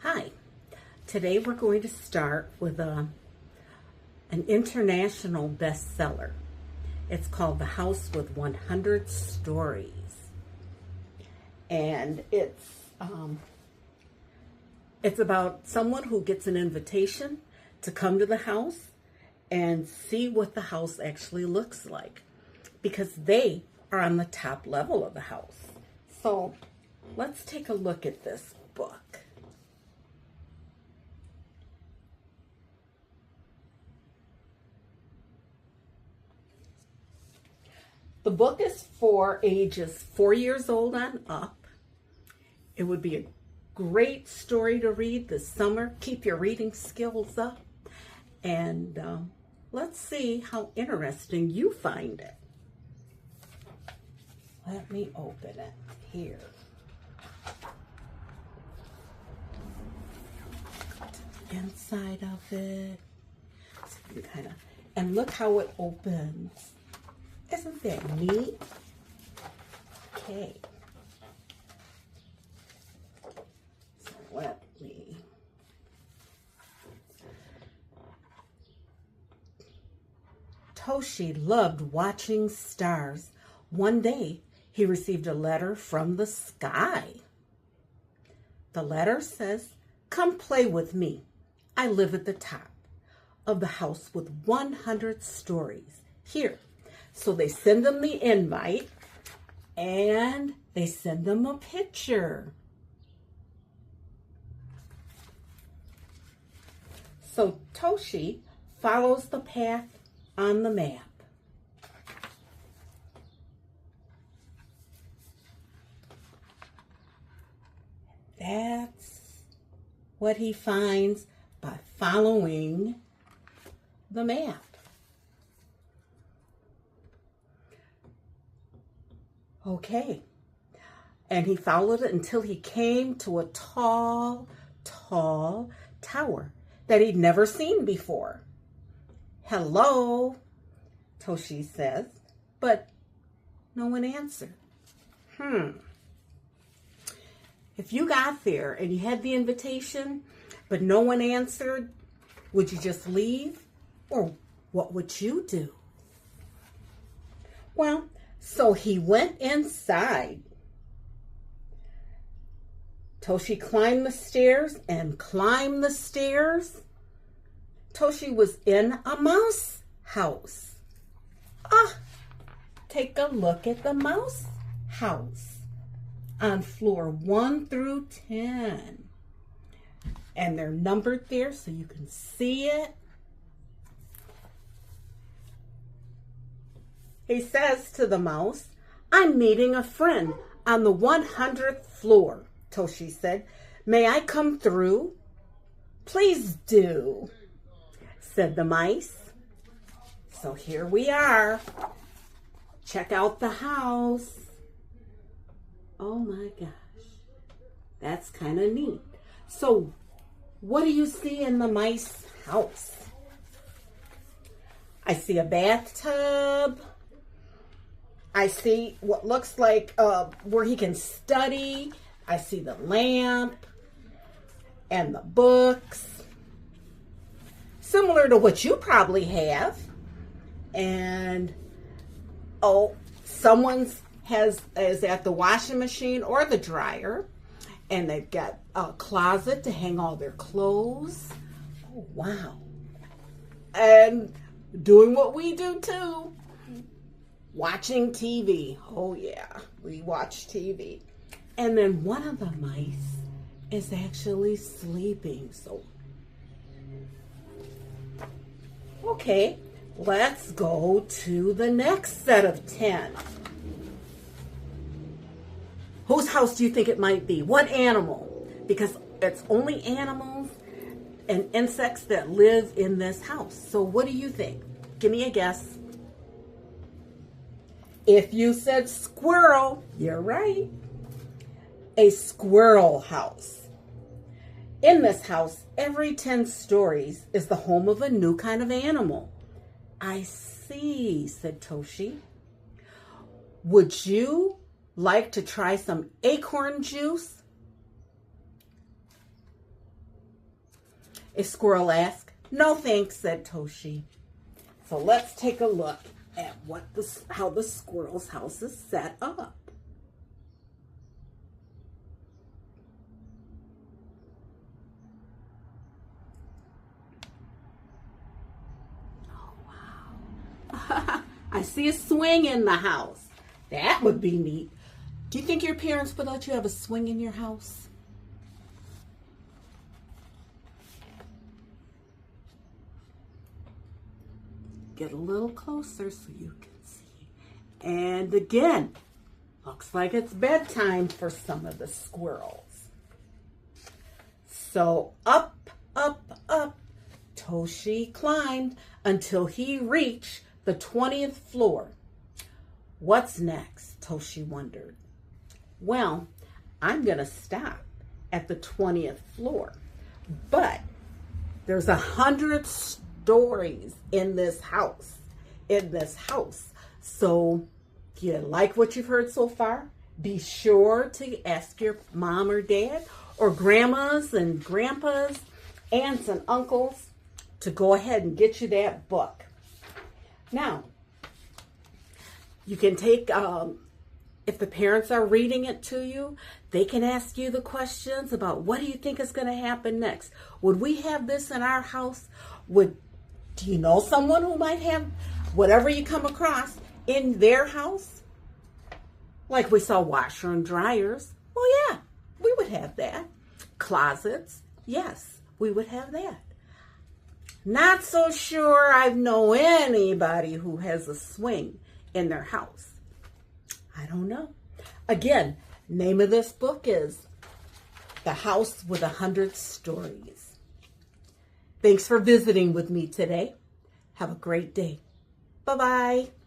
Hi, today we're going to start with an international bestseller. It's called The House with 100 Stories. And it's about someone who gets an invitation to come to the house and see what the house actually looks like, because they are on the top level of the house. So let's take a look at this book. The book is for ages 4 years old on up. It would be a great story to read this summer. Keep your reading skills up. And let's see how interesting you find it. Let me open it here. Inside of it. So you kind of, and look how it opens. Isn't that neat? Okay. So let me. Toshi loved watching stars. One day, he received a letter from the sky. The letter says, "Come play with me. I live at the top of the house with 100 stories. Here." So they send them the invite and they send them a picture. So Toshi follows the path on the map. That's what he finds by following the map. Okay, and he followed it until he came to a tall tower that he'd never seen before. "Hello," Toshi says, but no one answered. If you got there and you had the invitation, but no one answered, would you just leave? Or what would you do? Well, so he went inside. Toshi climbed the stairs and climbed the stairs. Toshi was in a mouse house. Take a look at the mouse house on floor 1 through 10. And they're numbered there so you can see it. He says to the mouse, "I'm meeting a friend on the 100th floor," Toshi said. "May I come through?" "Please do," said the mice. So here we are. Check out the house. Oh my gosh. That's kind of neat. So what do you see in the mice house? I see a bathtub. I see what looks like where he can study. I see the lamp and the books, similar to what you probably have. And someone's is at the washing machine or the dryer, and they've got a closet to hang all their clothes. Oh, wow. And doing what we do too. Watching TV. Oh yeah, we watch TV. And then one of the mice is actually sleeping. So, okay, let's go to the next set of 10. Whose house do you think it might be? What animal? Because it's only animals and insects that live in this house. So what do you think? Give me a guess. If you said squirrel, you're right. A squirrel house. In this house, every 10 stories is the home of a new kind of animal. I see, said Toshi. Would you like to try some acorn juice? a squirrel asked. No thanks, said Toshi. So let's take a look at how the squirrel's house is set up. Oh, wow. I see a swing in the house. That would be neat. Do you think your parents would let you have a swing in your house? Get a little closer so you can see. And again, looks like it's bedtime for some of the squirrels. So up, up, up, Toshi climbed until he reached the 20th floor. What's next? Toshi wondered. Well, I'm going to stop at the 20th floor, but there's 100 stories in this house. So, do you like what you've heard so far? Be sure to ask your mom or dad or grandmas and grandpas, aunts and uncles to go ahead and get you that book. Now, you can take, if the parents are reading it to you, they can ask you the questions about what do you think is going to happen next? Would we have this in our house? Do you know someone who might have whatever you come across in their house? Like we saw washer and dryers. Well, yeah, we would have that. Closets, yes, we would have that. Not so sure I know anybody who has a swing in their house. I don't know. Again, name of this book is The House with 100 Stories. Thanks for visiting with me today. Have a great day. Bye-bye.